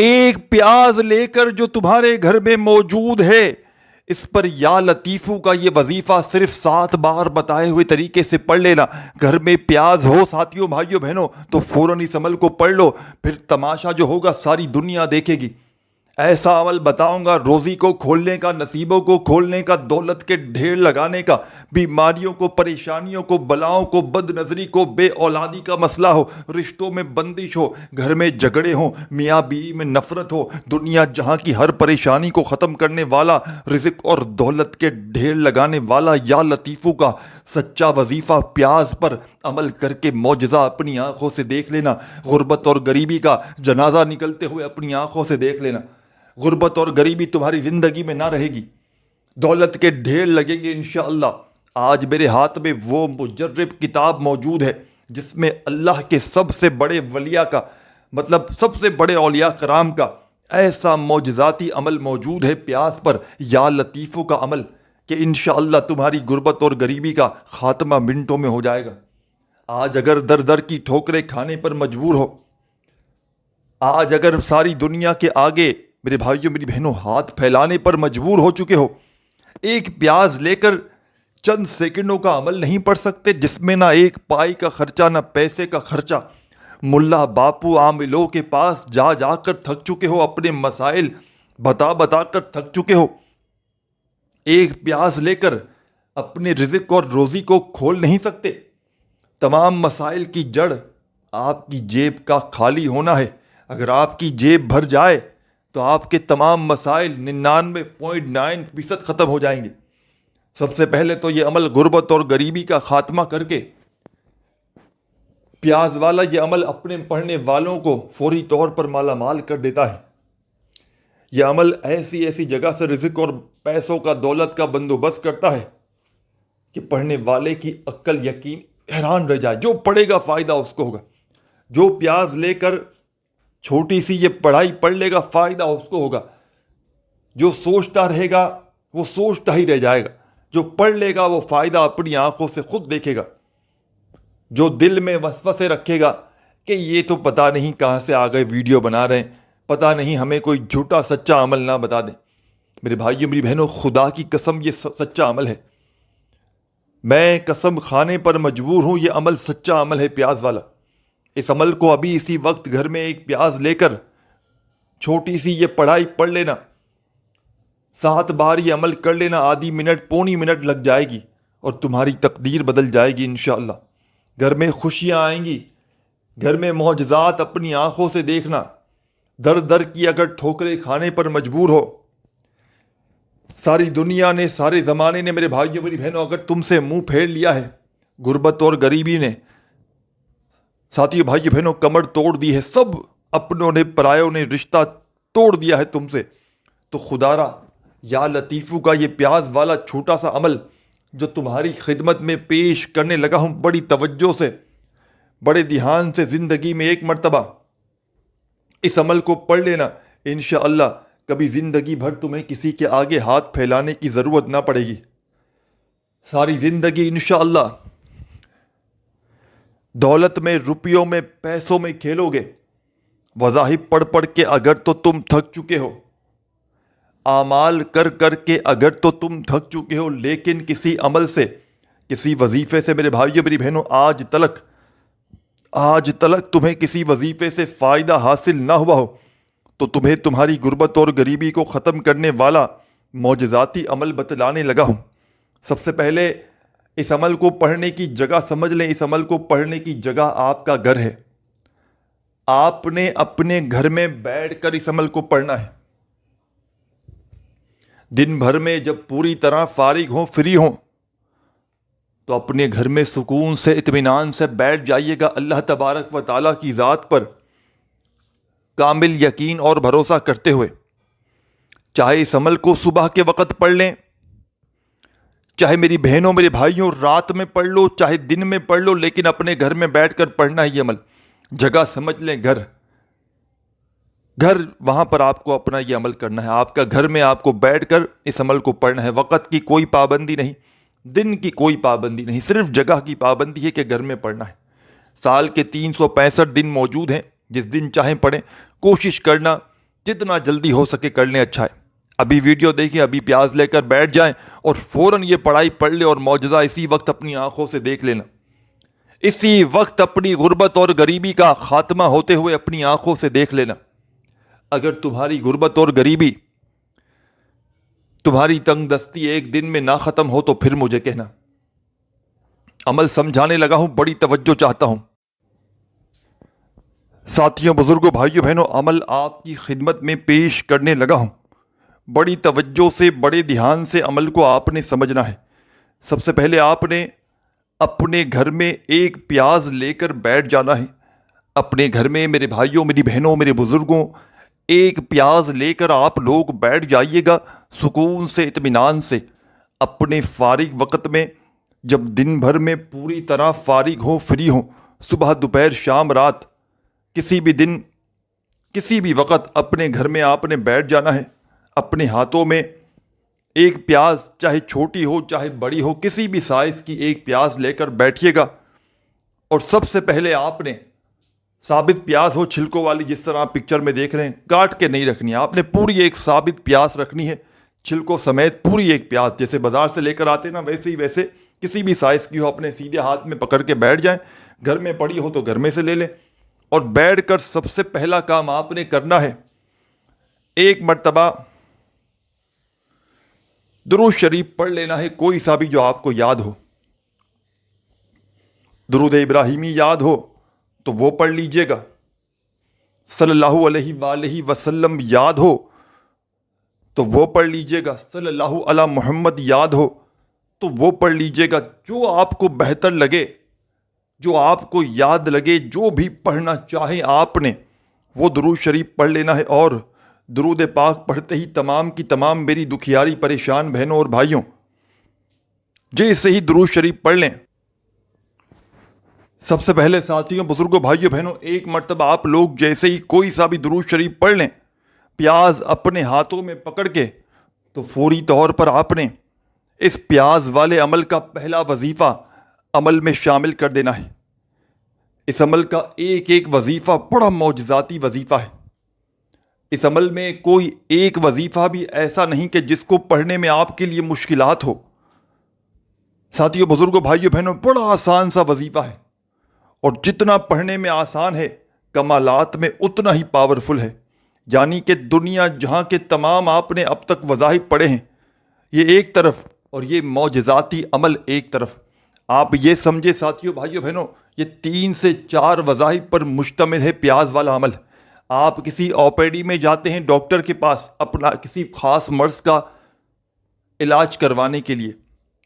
ایک پیاز لے کر جو تمہارے گھر میں موجود ہے، اس پر یا لطیفو کا یہ وظیفہ صرف 7 بار بتائے ہوئے طریقے سے پڑھ لینا۔ گھر میں پیاز ہو ساتھیوں، بھائیوں، بہنوں، تو فوراً اس عمل کو پڑھ لو، پھر تماشا جو ہوگا ساری دنیا دیکھے گی۔ ایسا عمل بتاؤں گا روزی کو کھولنے کا، نصیبوں کو کھولنے کا، دولت کے ڈھیر لگانے کا، بیماریوں کو، پریشانیوں کو، بلاؤں کو، بد نظری کو، بے اولادی کا مسئلہ ہو، رشتوں میں بندش ہو، گھر میں جھگڑے ہوں، میاں بیوی میں نفرت ہو، دنیا جہاں کی ہر پریشانی کو ختم کرنے والا، رزق اور دولت کے ڈھیر لگانے والا یا لطیفو کا سچا وظیفہ پیاز پر عمل کر کے معجزہ اپنی آنکھوں سے دیکھ لینا۔ غربت اور غریبی کا جنازہ نکلتے ہوئے اپنی آنکھوں سے دیکھ لینا۔ غربت اور غریبی تمہاری زندگی میں نہ رہے گی، دولت کے ڈھیر لگیں گے انشاءاللہ۔ آج میرے ہاتھ میں وہ مجرب کتاب موجود ہے جس میں اللہ کے سب سے بڑے ولیٰ کا، مطلب سب سے بڑے اولیاء کرام کا ایسا معجزاتی عمل موجود ہے پیاز پر یا لطیفوں کا عمل کہ انشاءاللہ تمہاری غربت اور غریبی کا خاتمہ منٹوں میں ہو جائے گا۔ آج اگر در در کی ٹھوکریں کھانے پر مجبور ہو، آج اگر ساری دنیا کے آگے میرے بھائیوں میری بہنوں ہاتھ پھیلانے پر مجبور ہو چکے ہو، ایک پیاز لے کر چند سیکنڈوں کا عمل نہیں پڑھ سکتے جس میں نہ ایک پائی کا خرچہ نہ پیسے کا خرچہ، ملا باپو عاملوں کے پاس جا جا کر تھک چکے ہو، اپنے مسائل بتا بتا کر تھک چکے ہو، ایک پیاز لے کر اپنے رزق اور روزی کو کھول نہیں سکتے۔ تمام مسائل کی جڑ آپ کی جیب کا خالی ہونا ہے۔ اگر آپ کی جیب بھر جائے تو آپ کے تمام مسائل 99.9% ختم ہو جائیں گے۔ سب سے پہلے تو یہ عمل غربت اور غریبی کا خاتمہ کر کے، پیاز والا یہ عمل اپنے پڑھنے والوں کو فوری طور پر مالا مال کر دیتا ہے۔ یہ عمل ایسی ایسی جگہ سے رزق اور پیسوں کا، دولت کا بندوبست کرتا ہے کہ پڑھنے والے کی عقل یقین حیران رہ جائے۔ جو پڑھے گا فائدہ اس کو ہوگا، جو پیاز لے کر چھوٹی سی یہ پڑھائی پڑھ لے گا فائدہ اس کو ہوگا، جو سوچتا رہے گا وہ سوچتا ہی رہ جائے گا، جو پڑھ لے گا وہ فائدہ اپنی آنکھوں سے خود دیکھے گا۔ جو دل میں وسوسے رکھے گا کہ یہ تو پتہ نہیں کہاں سے آ گئے ویڈیو بنا رہے ہیں، پتہ نہیں ہمیں کوئی جھوٹا سچا عمل نہ بتا دیں، میرے بھائیوں میری بہنوں خدا کی قسم یہ سچا عمل ہے۔ میں قسم کھانے پر مجبور ہوں، یہ عمل سچا عمل ہے پیاز والا۔ اس عمل کو ابھی اسی وقت گھر میں ایک پیاز لے کر چھوٹی سی یہ پڑھائی پڑھ لینا، 7 بار یہ عمل کر لینا، آدھی منٹ پونی منٹ لگ جائے گی اور تمہاری تقدیر بدل جائے گی انشاءاللہ۔ گھر میں خوشیاں آئیں گی، گھر میں معجزات اپنی آنکھوں سے دیکھنا۔ در در کی اگر ٹھوکریں کھانے پر مجبور ہو، ساری دنیا نے، سارے زمانے نے، میرے بھائیوں میری بہنوں اگر تم سے منہ پھیر لیا ہے، غربت اور غریبی نے، ساتھیوں بھائیوں بہنوں کمر توڑ دی ہے، سب اپنوں نے پرایوں نے رشتہ توڑ دیا ہے تم سے، تو خدا را یا لطیفو کا یہ پیاز والا چھوٹا سا عمل جو تمہاری خدمت میں پیش کرنے لگا ہوں، بڑی توجہ سے، بڑے دھیان سے زندگی میں ایک مرتبہ اس عمل کو پڑھ لینا، انشاءاللہ کبھی زندگی بھر تمہیں کسی کے آگے ہاتھ پھیلانے کی ضرورت نہ پڑے گی۔ ساری زندگی انشاءاللہ دولت میں، روپیوں میں، پیسوں میں کھیلو گے۔ وظائف پڑھ پڑھ کے اگر تو تم تھک چکے ہو، اعمال کر کر کے اگر تو تم تھک چکے ہو، لیکن کسی عمل سے، کسی وظیفے سے میرے بھائیوں میری بہنوں آج تلک تمہیں کسی وظیفے سے فائدہ حاصل نہ ہوا ہو، تو تمہیں تمہاری غربت اور غریبی کو ختم کرنے والا معجزاتی عمل بتلانے لگا ہوں۔ سب سے پہلے اس عمل کو پڑھنے کی جگہ سمجھ لیں، اس عمل کو پڑھنے کی جگہ آپ کا گھر ہے۔ آپ نے اپنے گھر میں بیٹھ کر اس عمل کو پڑھنا ہے۔ دن بھر میں جب پوری طرح فارغ ہوں، فری ہوں، تو اپنے گھر میں سکون سے، اطمینان سے بیٹھ جائیے گا، اللہ تبارک و تعالیٰ کی ذات پر کامل یقین اور بھروسہ کرتے ہوئے۔ چاہے اس عمل کو صبح کے وقت پڑھ لیں، چاہے میری بہنوں میرے بھائیوں رات میں پڑھ لو، چاہے دن میں پڑھ لو، لیکن اپنے گھر میں بیٹھ کر پڑھنا ہے یہ عمل۔ جگہ سمجھ لیں، گھر وہاں پر آپ کو اپنا یہ عمل کرنا ہے۔ آپ کا گھر میں آپ کو بیٹھ کر اس عمل کو پڑھنا ہے۔ وقت کی کوئی پابندی نہیں، دن کی کوئی پابندی نہیں، صرف جگہ کی پابندی ہے کہ گھر میں پڑھنا ہے۔ سال کے 365 دن موجود ہیں، جس دن چاہیں پڑھیں۔ کوشش کرنا جتنا جلدی ہو سکے کر لیں اچھا ہے. ابھی ویڈیو دیکھیں, ابھی پیاز لے کر بیٹھ جائیں اور فوراً یہ پڑھائی پڑھ لیں اور معجزہ اسی وقت اپنی آنکھوں سے دیکھ لینا. اسی وقت اپنی غربت اور غریبی کا خاتمہ ہوتے ہوئے اپنی آنکھوں سے دیکھ لینا. اگر تمہاری غربت اور غریبی, تمہاری تنگ دستی ایک دن میں نہ ختم ہو تو پھر مجھے کہنا. عمل سمجھانے لگا ہوں, بڑی توجہ چاہتا ہوں. ساتھیوں, بزرگوں, بھائیوں, بہنوں, عمل آپ کی خدمت میں پیش کرنے لگا ہوں. بڑی توجہ سے, بڑے دھیان سے عمل کو آپ نے سمجھنا ہے. سب سے پہلے آپ نے اپنے گھر میں ایک پیاز لے کر بیٹھ جانا ہے. اپنے گھر میں میرے بھائیوں, میری بہنوں, میرے بزرگوں, ایک پیاز لے کر آپ لوگ بیٹھ جائیے گا سکون سے, اطمینان سے. اپنے فارغ وقت میں, جب دن بھر میں پوری طرح فارغ ہو, فری ہو, صبح, دوپہر, شام, رات, کسی بھی دن, کسی بھی وقت اپنے گھر میں آپ نے بیٹھ جانا ہے. اپنے ہاتھوں میں ایک پیاز, چاہے چھوٹی ہو چاہے بڑی ہو, کسی بھی سائز کی ایک پیاز لے کر بیٹھیے گا. اور سب سے پہلے آپ نے ثابت پیاز ہو, چھلکوں والی, جس طرح آپ پکچر میں دیکھ رہے ہیں, کاٹ کے نہیں رکھنی ہے. آپ نے پوری ایک ثابت پیاز رکھنی ہے, چھلکوں سمیت پوری ایک پیاز. جیسے بازار سے لے کر آتے نا, ویسے ہی ویسے کسی بھی سائز کی ہو, اپنے سیدھے ہاتھ میں پکڑ کے بیٹھ جائیں. گھر میں پڑی ہو تو گھر میں سے لے لیں. اور بیٹھ کر سب سے پہلا کام آپ نے کرنا ہے, ایک مرتبہ درود شریف پڑھ لینا ہے, کوئی سا بھی جو آپ کو یاد ہو. درود ابراہیمی یاد ہو تو وہ پڑھ لیجئے گا. صلی اللہ علیہ وآلہ وسلم یاد ہو تو وہ پڑھ لیجئے گا. صلی اللہ علی محمد یاد ہو تو وہ پڑھ لیجئے گا. جو آپ کو بہتر لگے, جو آپ کو یاد لگے, جو بھی پڑھنا چاہیں آپ نے وہ درود شریف پڑھ لینا ہے. اور درود پاک پڑھتے ہی تمام کی تمام میری دکھیاری پریشان بہنوں اور بھائیوں جیسے ہی درود شریف پڑھ لیں, سب سے پہلے ساتھیوں, بزرگوں, بھائیوں, بہنوں, ایک مرتبہ آپ لوگ جیسے ہی کوئی سا بھی درود شریف پڑھ لیں, پیاز اپنے ہاتھوں میں پکڑ کے, تو فوری طور پر آپ نے اس پیاز والے عمل کا پہلا وظیفہ عمل میں شامل کر دینا ہے. اس عمل کا ایک ایک وظیفہ بڑا معجزاتی وظیفہ ہے. اس عمل میں کوئی ایک وظیفہ بھی ایسا نہیں کہ جس کو پڑھنے میں آپ کے لیے مشکلات ہو. ساتھیوں, بزرگوں, بھائیوں, بہنوں, بڑا آسان سا وظیفہ ہے. اور جتنا پڑھنے میں آسان ہے, کمالات میں اتنا ہی پاورفل ہے. یعنی کہ دنیا جہاں کے تمام آپ نے اب تک وظائف پڑھے ہیں, یہ ایک طرف, اور یہ معجزاتی عمل ایک طرف. آپ یہ سمجھے ساتھیوں, بھائیوں, بہنوں, یہ 3 سے 4 وظائف پر مشتمل ہے پیاز والا عمل. آپ کسی او پی ڈی میں جاتے ہیں ڈاکٹر کے پاس اپنا کسی خاص مرض کا علاج کروانے کے لیے.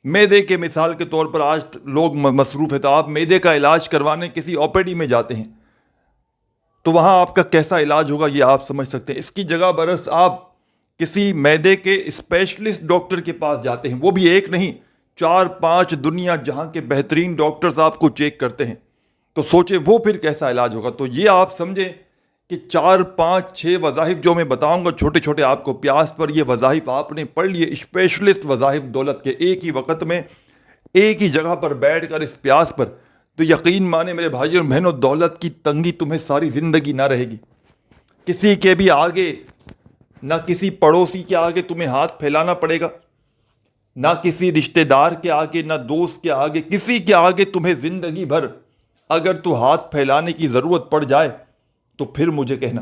معدے کے مثال کے طور پر آج لوگ مصروف ہیں, تو آپ معدے کا علاج کروانے کسی او پی ڈی میں جاتے ہیں, تو وہاں آپ کا کیسا علاج ہوگا یہ آپ سمجھ سکتے ہیں. اس کی جگہ برعکس آپ کسی معدے کے اسپیشلسٹ ڈاکٹر کے پاس جاتے ہیں, وہ بھی ایک نہیں, 4-5 دنیا جہاں کے بہترین ڈاکٹرز آپ کو چیک کرتے ہیں. تو سوچیں وہ پھر کیسا علاج ہوگا. تو یہ آپ سمجھیں کہ 4-5-6 وظائف جو میں بتاؤں گا چھوٹے چھوٹے آپ کو پیاز پر, یہ وظائف آپ نے پڑھ لیے, اسپیشلسٹ وظائف دولت کے, ایک ہی وقت میں ایک ہی جگہ پر بیٹھ کر اس پیاز پر, تو یقین مانے میرے بھائیوں اور بہنوں, دولت کی تنگی تمہیں ساری زندگی نہ رہے گی. کسی کے بھی آگے, نہ کسی پڑوسی کے آگے تمہیں ہاتھ پھیلانا پڑے گا, نہ کسی رشتہ دار کے آگے, نہ دوست کے آگے, کسی کے آگے تمہیں زندگی بھر اگر تو ہاتھ پھیلانے کی ضرورت پڑ جائے تو پھر مجھے کہنا.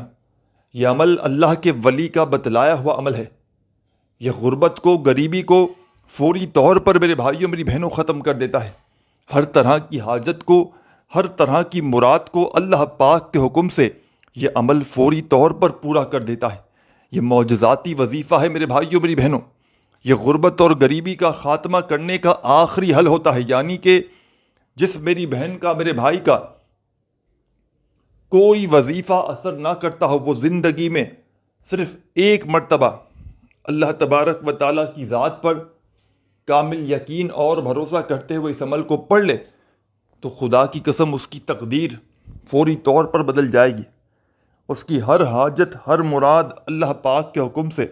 یہ عمل اللہ کے ولی کا بتلایا ہوا عمل ہے. یہ غربت کو, غریبی کو فوری طور پر میرے بھائیوں میری بہنوں ختم کر دیتا ہے. ہر طرح کی حاجت کو, ہر طرح کی مراد کو اللہ پاک کے حکم سے یہ عمل فوری طور پر پورا کر دیتا ہے. یہ معجزاتی وظیفہ ہے میرے بھائیوں میری بہنوں. یہ غربت اور غریبی کا خاتمہ کرنے کا آخری حل ہوتا ہے. یعنی کہ جس میری بہن کا, میرے بھائی کا کوئی وظیفہ اثر نہ کرتا ہو, وہ زندگی میں صرف ایک مرتبہ اللہ تبارک و تعالیٰ کی ذات پر کامل یقین اور بھروسہ کرتے ہوئے اس عمل کو پڑھ لے, تو خدا کی قسم اس کی تقدیر فوری طور پر بدل جائے گی. اس کی ہر حاجت, ہر مراد اللہ پاک کے حکم سے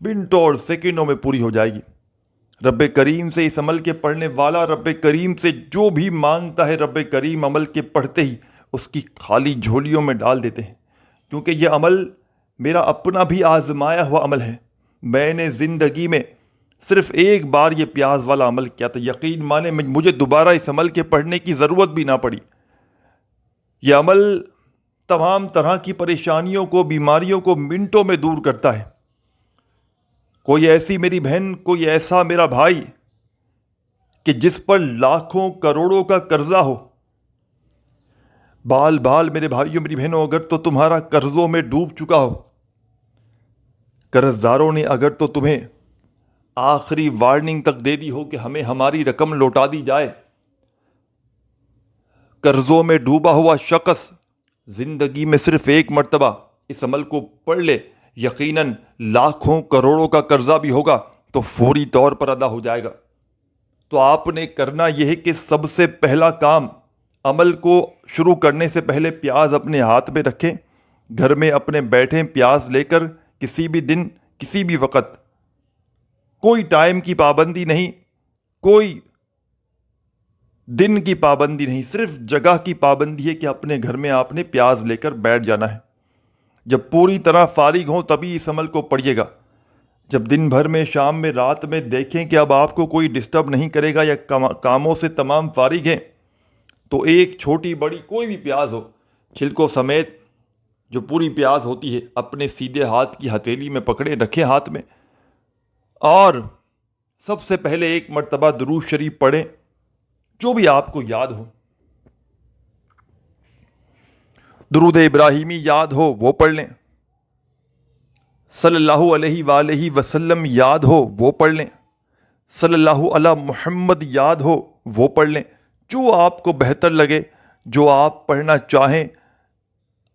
منٹوں اور سیکنڈوں میں پوری ہو جائے گی. رب کریم سے اس عمل کے پڑھنے والا, رب کریم سے جو بھی مانگتا ہے, رب کریم عمل کے پڑھتے ہی اس کی خالی جھولیوں میں ڈال دیتے ہیں. کیونکہ یہ عمل میرا اپنا بھی آزمایا ہوا عمل ہے. میں نے زندگی میں صرف ایک بار یہ پیاز والا عمل کیا تھا. یقین مانے مجھے دوبارہ اس عمل کے پڑھنے کی ضرورت بھی نہ پڑی. یہ عمل تمام طرح کی پریشانیوں کو، بیماریوں کو منٹوں میں دور کرتا ہے. کوئی ایسی میری بہن، کوئی ایسا میرا بھائی کہ جس پر لاکھوں کروڑوں کا قرضہ ہو، بال بال میرے بھائیوں میری بہنوں، اگر تو تمہارا قرضوں میں ڈوب چکا ہو، قرض داروں نے اگر تو تمہیں آخری وارننگ تک دے دی ہو کہ ہمیں ہماری رقم لوٹا دی جائے، قرضوں میں ڈوبا ہوا شخص زندگی میں صرف ایک مرتبہ اس عمل کو پڑھ لے، یقیناً لاکھوں کروڑوں کا قرضہ بھی ہوگا تو فوری طور پر ادا ہو جائے گا. تو آپ نے کرنا یہ ہے کہ سب سے پہلا کام، عمل کو شروع کرنے سے پہلے پیاز اپنے ہاتھ میں رکھیں، گھر میں اپنے بیٹھیں پیاز لے کر، کسی بھی دن کسی بھی وقت، کوئی ٹائم کی پابندی نہیں، کوئی دن کی پابندی نہیں، صرف جگہ کی پابندی ہے کہ اپنے گھر میں آپ نے پیاز لے کر بیٹھ جانا ہے. جب پوری طرح فارغ ہوں تبھی اس عمل کو پڑھیے گا. جب دن بھر میں، شام میں، رات میں دیکھیں کہ اب آپ کو کوئی ڈسٹرب نہیں کرے گا یا کاموں سے تمام فارغ ہیں، تو ایک چھوٹی بڑی کوئی بھی پیاز ہو، چھلکوں سمیت جو پوری پیاز ہوتی ہے، اپنے سیدھے ہاتھ کی ہتھیلی میں پکڑے رکھیں ہاتھ میں، اور سب سے پہلے ایک مرتبہ درود شریف پڑھیں جو بھی آپ کو یاد ہو. درود ابراہیمی یاد ہو وہ پڑھ لیں، صلی اللہ علیہ وآلہ وسلم یاد ہو وہ پڑھ لیں، صلی اللہ علی محمد یاد ہو وہ پڑھ لیں. جو آپ کو بہتر لگے، جو آپ پڑھنا چاہیں،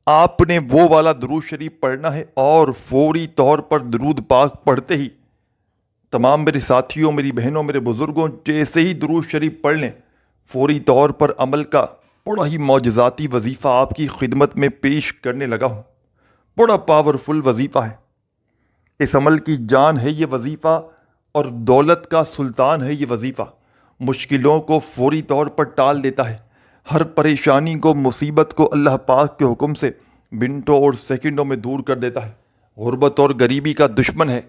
آپ نے وہ والا درود شریف پڑھنا ہے. اور فوری طور پر درود پاک پڑھتے ہی تمام میرے ساتھیوں، میری بہنوں، میرے بزرگوں، جیسے ہی درود شریف پڑھ لیں، فوری طور پر عمل کا بڑا ہی معجزاتی وظیفہ آپ کی خدمت میں پیش کرنے لگا ہوں. بڑا پاورفل وظیفہ ہے. اس عمل کی جان ہے یہ وظیفہ، اور دولت کا سلطان ہے یہ وظیفہ. مشکلوں کو فوری طور پر ٹال دیتا ہے. ہر پریشانی کو، مصیبت کو اللہ پاک کے حکم سے منٹوں اور سیکنڈوں میں دور کر دیتا ہے. غربت اور غریبی کا دشمن ہے.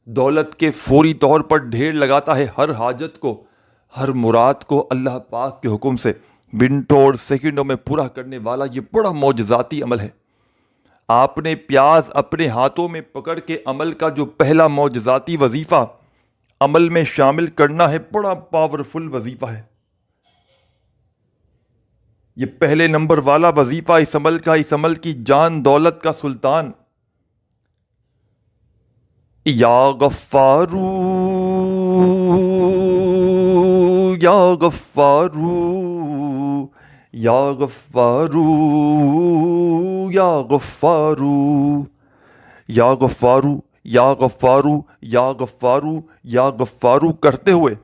دولت کے فوری طور پر ڈھیر لگاتا ہے. ہر حاجت کو، ہر مراد کو اللہ پاک کے حکم سے منٹوں اور سیکنڈوں میں پورا کرنے والا یہ بڑا معجزاتی عمل ہے. آپ نے پیاز اپنے ہاتھوں میں پکڑ کے عمل کا جو پہلا معجزاتی وظیفہ عمل میں شامل کرنا ہے، بڑا پاورفل وظیفہ ہے. یہ پہلے نمبر والا وظیفہ اس عمل کی جان، دولت کا سلطان. یا غفارو یا غفارو یا غفارو یا غفارو یا غفارو یا غفارو یا غفارو یا غفارو کرتے ہوئے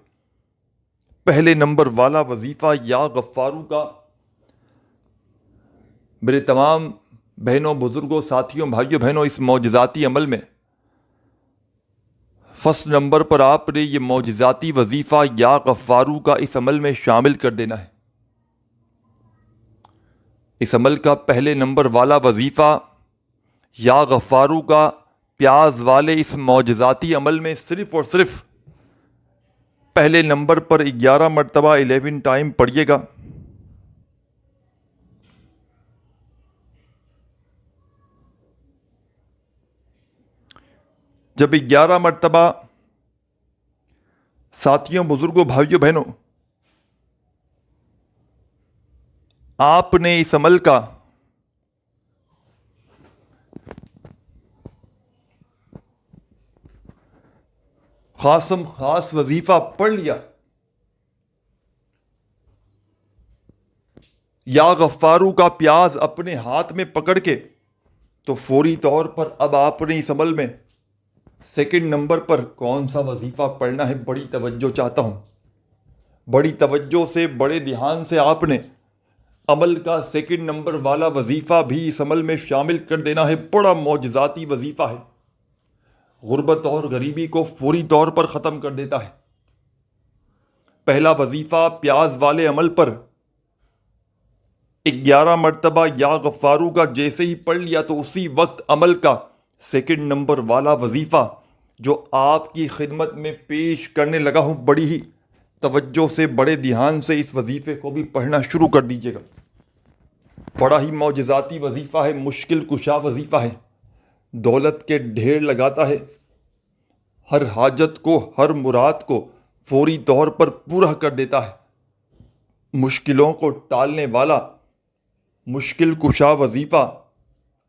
پہلے نمبر والا وظیفہ یا غفارو کا میرے تمام بہنوں، بزرگوں، ساتھیوں، بھائیوں بہنوں، اس معجزاتی عمل میں فرسٹ نمبر پر آپ نے یہ معجزاتی وظیفہ یا غفارو کا اس عمل میں شامل کر دینا ہے. اس عمل کا پہلے نمبر والا وظیفہ یا غفارو کا پیاز والے اس معجزاتی عمل میں صرف اور صرف پہلے نمبر پر 11 مرتبہ 11 ٹائم پڑھیے گا. جب 11 مرتبہ ساتھیوں، بزرگوں، بھائیوں بہنوں آپ نے اس عمل کا خاص وظیفہ پڑھ لیا، یا غفارو کا پیاز اپنے ہاتھ میں پکڑ کے، تو فوری طور پر اب آپ نے اس عمل میں سیکنڈ نمبر پر کون سا وظیفہ پڑھنا ہے. بڑی توجہ چاہتا ہوں، بڑی توجہ سے، بڑے دھیان سے آپ نے عمل کا سیکنڈ نمبر والا وظیفہ بھی اس عمل میں شامل کر دینا ہے. بڑا معجزاتی وظیفہ ہے. غربت اور غریبی کو فوری طور پر ختم کر دیتا ہے. پہلا وظیفہ پیاز والے عمل پر 11 مرتبہ یا غفارو کا جیسے ہی پڑھ لیا تو اسی وقت عمل کا سیکنڈ نمبر والا وظیفہ جو آپ کی خدمت میں پیش کرنے لگا ہوں، بڑی ہی توجہ سے، بڑے دھیان سے اس وظیفے کو بھی پڑھنا شروع کر دیجیے گا۔ بڑا ہی معجزاتی وظیفہ ہے، مشکل کشا وظیفہ ہے، دولت کے ڈھیر لگاتا ہے، ہر حاجت کو، ہر مراد کو فوری طور پر پورا کر دیتا ہے، مشکلوں کو ٹالنے والا مشکل کشا وظیفہ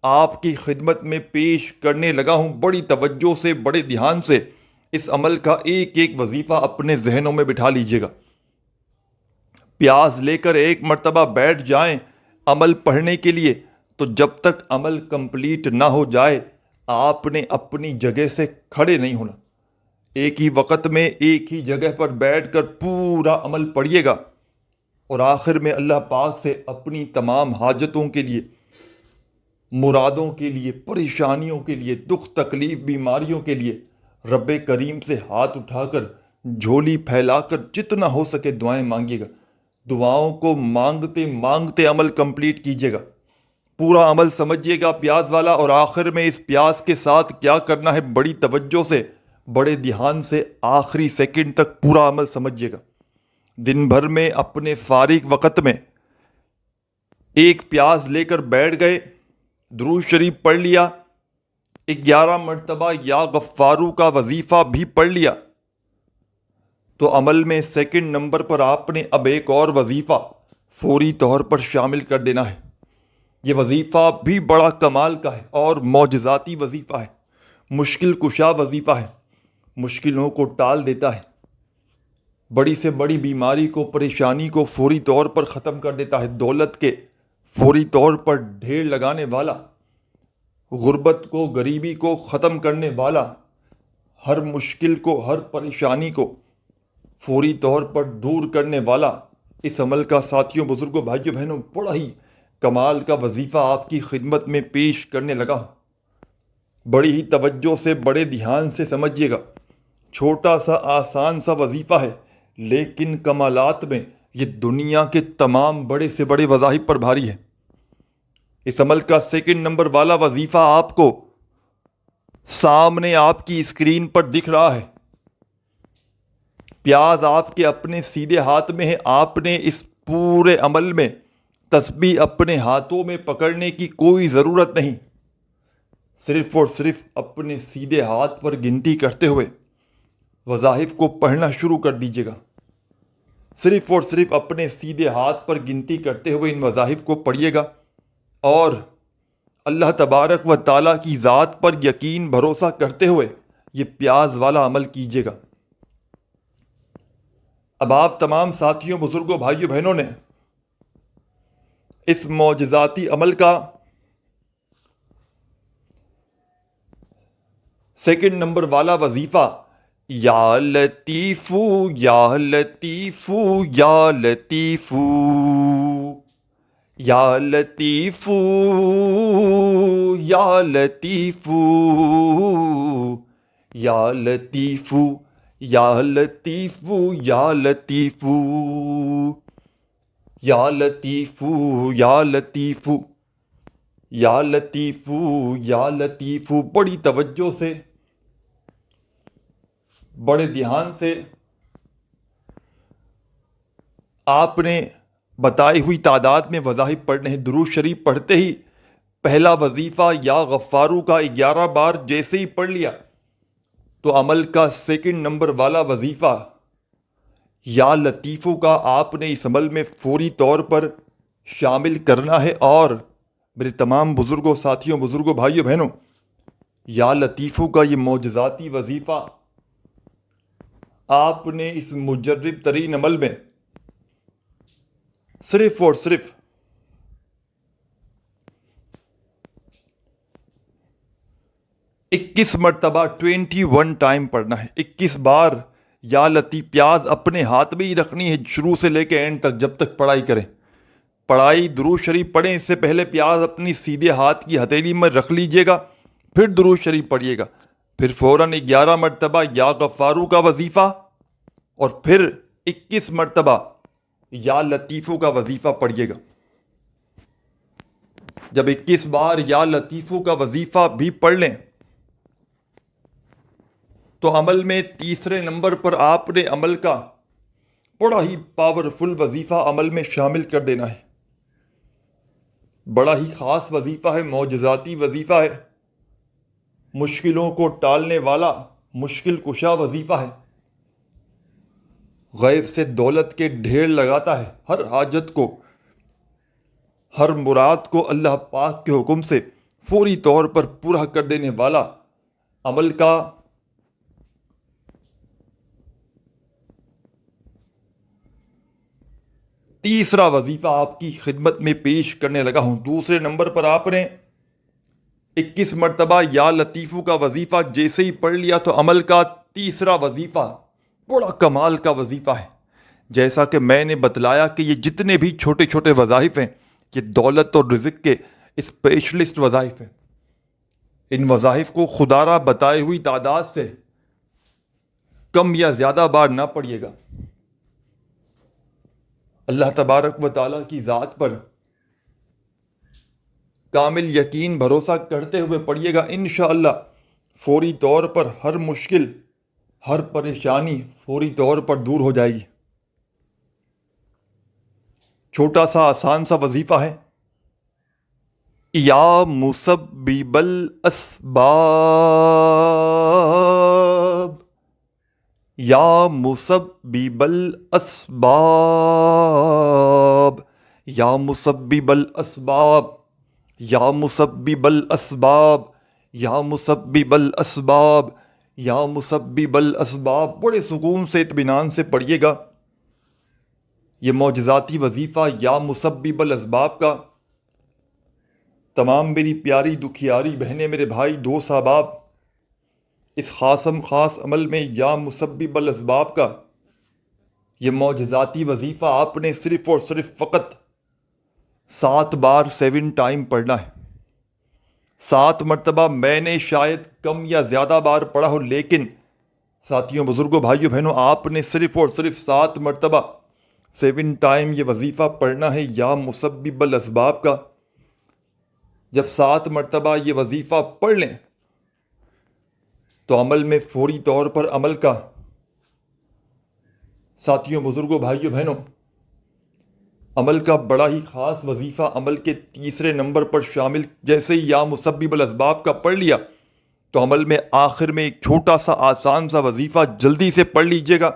آپ کی خدمت میں پیش کرنے لگا ہوں۔ بڑی توجہ سے، بڑے دھیان سے اس عمل کا ایک ایک وظیفہ اپنے ذہنوں میں بٹھا لیجیے گا۔ پیاس لے کر ایک مرتبہ بیٹھ جائیں عمل پڑھنے کے لیے، تو جب تک عمل کمپلیٹ نہ ہو جائے آپ نے اپنی جگہ سے کھڑے نہیں ہونا۔ ایک ہی وقت میں ایک ہی جگہ پر بیٹھ کر پورا عمل پڑھیے گا، اور آخر میں اللہ پاک سے اپنی تمام حاجتوں کے لیے، مرادوں کے لیے، پریشانیوں کے لیے، دکھ تکلیف بیماریوں کے لیے رب کریم سے ہاتھ اٹھا کر، جھولی پھیلا کر جتنا ہو سکے دعائیں مانگیے گا۔ دعاؤں کو مانگتے مانگتے عمل کمپلیٹ کیجیے گا، پورا عمل سمجھیے گا پیاس والا، اور آخر میں اس پیاس کے ساتھ کیا کرنا ہے بڑی توجہ سے، بڑے دھیان سے آخری سیکنڈ تک پورا عمل سمجھیے گا۔ دن بھر میں اپنے فارغ وقت میں ایک پیاس لے کر بیٹھ گئے، درود شریف پڑھ لیا، 11 مرتبہ یا غفارو کا وظیفہ بھی پڑھ لیا، تو عمل میں سیکنڈ نمبر پر آپ نے اب ایک اور وظیفہ فوری طور پر شامل کر دینا ہے۔ یہ وظیفہ بھی بڑا کمال کا ہے اور معجزاتی وظیفہ ہے، مشکل کشا وظیفہ ہے، مشکلوں کو ٹال دیتا ہے، بڑی سے بڑی بیماری کو، پریشانی کو فوری طور پر ختم کر دیتا ہے، دولت کے فوری طور پر ڈھیر لگانے والا، غربت کو، غریبی کو ختم کرنے والا، ہر مشکل کو، ہر پریشانی کو فوری طور پر دور کرنے والا اس عمل کا ساتھیوں، بزرگوں، بھائیوں، بہنوں بڑا ہی کمال کا وظیفہ آپ کی خدمت میں پیش کرنے لگا ہوں۔ بڑی ہی توجہ سے، بڑے دھیان سے سمجھیے گا، چھوٹا سا آسان سا وظیفہ ہے، لیکن کمالات میں یہ دنیا کے تمام بڑے سے بڑے وظائف پر بھاری ہے۔ اس عمل کا سیکنڈ نمبر والا وظیفہ آپ کو سامنے آپ کی اسکرین پر دکھ رہا ہے۔ پیاز آپ کے اپنے سیدھے ہاتھ میں ہے، آپ نے اس پورے عمل میں تسبیح اپنے ہاتھوں میں پکڑنے کی کوئی ضرورت نہیں، صرف اور صرف اپنے سیدھے ہاتھ پر گنتی کرتے ہوئے وظائف کو پڑھنا شروع کر دیجیے گا۔ صرف اور صرف اپنے سیدھے ہاتھ پر گنتی کرتے ہوئے ان وظائف کو پڑھیے گا، اور اللہ تبارک و تعالیٰ کی ذات پر یقین بھروسہ کرتے ہوئے یہ پیاز والا عمل کیجیے گا۔ اب آپ تمام ساتھیوں، بزرگوں، بھائیوں، بہنوں نے اس معجزاتی عمل کا سیکنڈ نمبر والا وظیفہ یا لطیفو یا لطیفو یا لطیفو یا لطیفو یا لطیفو یا لطیفو یا لطیفو یا لطیفو یا لطیفو یا لطیفو یا لطیفو یا لطیفو، بڑی توجہ سے، بڑے دھیان سے آپ نے بتائی ہوئی تعداد میں وظائف پڑھنے ہیں۔ درود شریف پڑھتے ہی پہلا وظیفہ یا غفارو کا 11 بار جیسے ہی پڑھ لیا، تو عمل کا سیکنڈ نمبر والا وظیفہ یا لطیفو کا آپ نے اس عمل میں فوری طور پر شامل کرنا ہے۔ اور میرے تمام بزرگوں، ساتھیوں، بزرگوں، بھائیوں، بہنوں، یا لطیفو کا یہ معجزاتی وظیفہ آپ نے اس مجرب ترین عمل میں صرف اور صرف اکیس مرتبہ 21 ٹائم پڑھنا ہے۔ 21 بار یا لطیف پیاز اپنے ہاتھ میں ہی رکھنی ہے، شروع سے لے کے اینڈ تک، جب تک پڑھائی کریں۔ پڑھائی درود شریف پڑھیں، اس سے پہلے پیاز اپنی سیدھے ہاتھ کی ہتھیلی میں رکھ لیجئے گا، پھر درود شریف پڑھیے گا، پھر فوراً 11 مرتبہ یا غفارو کا وظیفہ، اور پھر 21 مرتبہ یا لطیفو کا وظیفہ پڑھیے گا۔ جب 21 بار یا لطیفو کا وظیفہ بھی پڑھ لیں تو عمل میں تیسرے نمبر پر آپ نے عمل کا بڑا ہی پاورفل وظیفہ عمل میں شامل کر دینا ہے. بڑا ہی خاص وظیفہ ہے، معجزاتی وظیفہ ہے، مشکلوں کو ٹالنے والا مشکل کشا وظیفہ ہے. غیب سے دولت کے ڈھیر لگاتا ہے، ہر حاجت کو، ہر مراد کو اللہ پاک کے حکم سے فوری طور پر پورا کر دینے والا عمل کا تیسرا وظیفہ آپ کی خدمت میں پیش کرنے لگا ہوں. دوسرے نمبر پر آپ نے 21 مرتبہ یا لطیفو کا وظیفہ جیسے ہی پڑھ لیا تو عمل کا تیسرا وظیفہ بڑا کمال کا وظیفہ ہے. جیسا کہ میں نے بتلایا کہ یہ جتنے بھی چھوٹے چھوٹے وظائف ہیں یہ دولت اور رزق کے اسپیشلسٹ وظائف ہیں. ان وظائف کو خدا را بتائے ہوئی تعداد سے کم یا زیادہ بار نہ پڑھیے گا. اللہ تبارک و تعالیٰ کی ذات پر کامل یقین بھروسہ کرتے ہوئے پڑھیے گا. انشاءاللہ فوری طور پر ہر مشکل، ہر پریشانی فوری طور پر دور ہو جائے گی. چھوٹا سا آسان سا وظیفہ ہے. یا مسبب الاسباب، یا مسبب الاسباب، یا مسبب الاسباب، یا مسبب الاسباب، یا مسبب الاسباب، یا مسبب الاسباب. بڑے سکون سے اطمینان سے پڑھیے گا. یہ معجزاتی وظیفہ یا مسبب الاسباب کا تمام میری پیاری دکھیاری بہنیں، میرے بھائی، دوست، احباب، اس خاص عمل میں یا مسبب الاسباب کا یہ معجزاتی وظیفہ آپ نے صرف اور صرف فقط 7 بار 7 ٹائم پڑھنا ہے. 7 مرتبہ میں نے شاید کم یا زیادہ بار پڑھا ہو، لیکن ساتھیوں، بزرگوں، بھائیوں، بہنوں، آپ نے صرف اور صرف 7 مرتبہ 7 ٹائم یہ وظیفہ پڑھنا ہے یا مسبب الاسباب کا. جب 7 مرتبہ یہ وظیفہ پڑھ لیں تو عمل میں فوری طور پر عمل کا، ساتھیوں، بزرگوں، بھائیوں، بہنوں، عمل کا بڑا ہی خاص وظیفہ عمل کے تیسرے نمبر پر شامل. جیسے ہی یا مسبب الاسباب کا پڑھ لیا تو عمل میں آخر میں ایک چھوٹا سا آسان سا وظیفہ جلدی سے پڑھ لیجئے گا.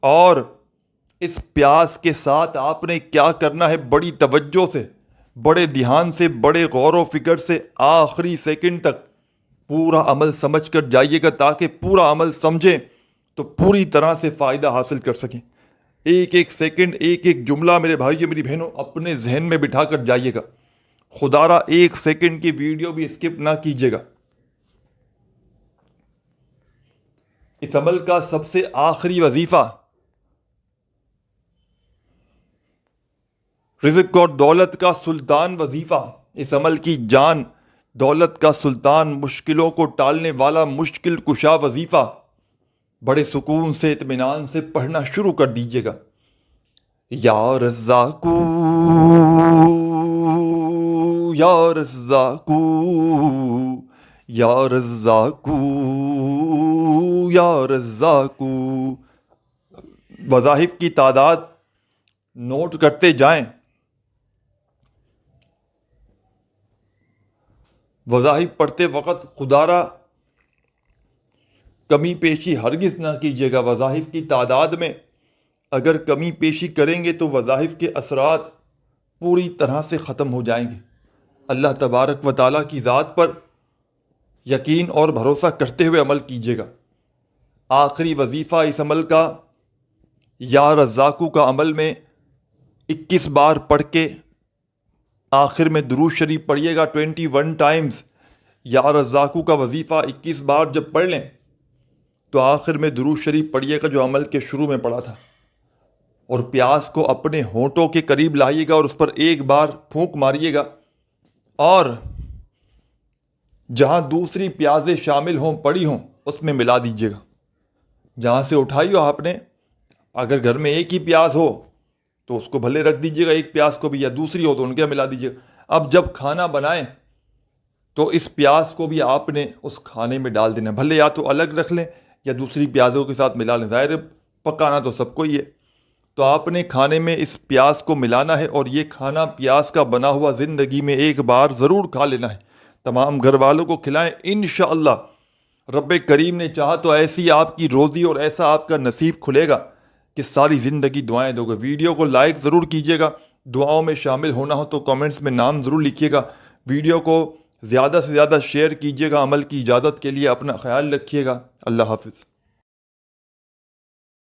اور اس پیاس کے ساتھ آپ نے کیا کرنا ہے، بڑی توجہ سے، بڑے دھیان سے، بڑے غور و فکر سے آخری سیکنڈ تک پورا عمل سمجھ کر جائیے گا، تاکہ پورا عمل سمجھیں تو پوری طرح سے فائدہ حاصل کر سکیں. ایک ایک سیکنڈ، ایک ایک جملہ میرے بھائیوں، میری بہنوں، اپنے ذہن میں بٹھا کر جائیے گا. خدا را 1 سیکنڈ کی ویڈیو بھی اسکپ نہ کیجیے گا. اس عمل کا سب سے آخری وظیفہ رزق اور دولت کا سلطان وظیفہ. اس عمل کی جان، دولت کا سلطان، مشکلوں کو ٹالنے والا مشکل کشا وظیفہ بڑے سکون سے، اطمینان سے پڑھنا شروع کر دیجیے گا. یا رزاقو، یا رزاقو، یا رزاقو، یا رزاقو. وظائف کی تعداد نوٹ کرتے جائیں. وظائف پڑھتے وقت خدا را کمی پیشی ہرگز نہ کیجیے گا. وظائف کی تعداد میں اگر کمی پیشی کریں گے تو وظائف کے اثرات پوری طرح سے ختم ہو جائیں گے. اللہ تبارک و تعالیٰ کی ذات پر یقین اور بھروسہ کرتے ہوئے عمل کیجیے گا. آخری وظیفہ اس عمل کا یا رزاقو کا عمل میں 21 بار پڑھ کے آخر میں درود شریف پڑھیے گا 21 ٹائمز. یا رزاقو کا وظیفہ 21 بار جب پڑھ لیں تو آخر میں درود شریف پڑھیے گا جو عمل کے شروع میں پڑھا تھا، اور پیاس کو اپنے ہونٹوں کے قریب لائیے گا اور اس پر 1 بار پھونک ماریے گا. اور جہاں دوسری پیازیں شامل ہوں، پڑی ہوں، اس میں ملا دیجیے گا. جہاں سے اٹھائی ہو آپ نے، اگر گھر میں ایک ہی پیاز ہو تو اس کو بھلے رکھ دیجیے گا، ایک پیاز کو بھی، یا دوسری ہو تو ان کے ملا دیجیے گا. اب جب کھانا بنائیں تو اس پیاز کو بھی آپ نے اس کھانے میں ڈال دینا. بھلے یا تو الگ رکھ لیں یا دوسری پیازوں کے ساتھ ملا لیں. ظاہر ہے پکانا تو سب کو ہی ہے. تو آپ نے کھانے میں اس پیاز کو ملانا ہے، اور یہ کھانا پیاز کا بنا ہوا زندگی میں ایک بار ضرور کھا لینا ہے. تمام گھر والوں کو کھلائیں. انشاءاللہ رب کریم نے چاہا تو ایسی آپ کی روزی اور ایسا آپ کا نصیب کھلے گا کہ ساری زندگی دعائیں دو گے. ویڈیو کو لائک ضرور کیجیے گا. دعاؤں میں شامل ہونا ہو تو کامنٹس میں نام ضرور لکھیے گا. ویڈیو کو زیادہ سے زیادہ شیئر کیجیے گا. عمل کی اجازت کے لیے اپنا خیال رکھیے گا. اللہ حافظ.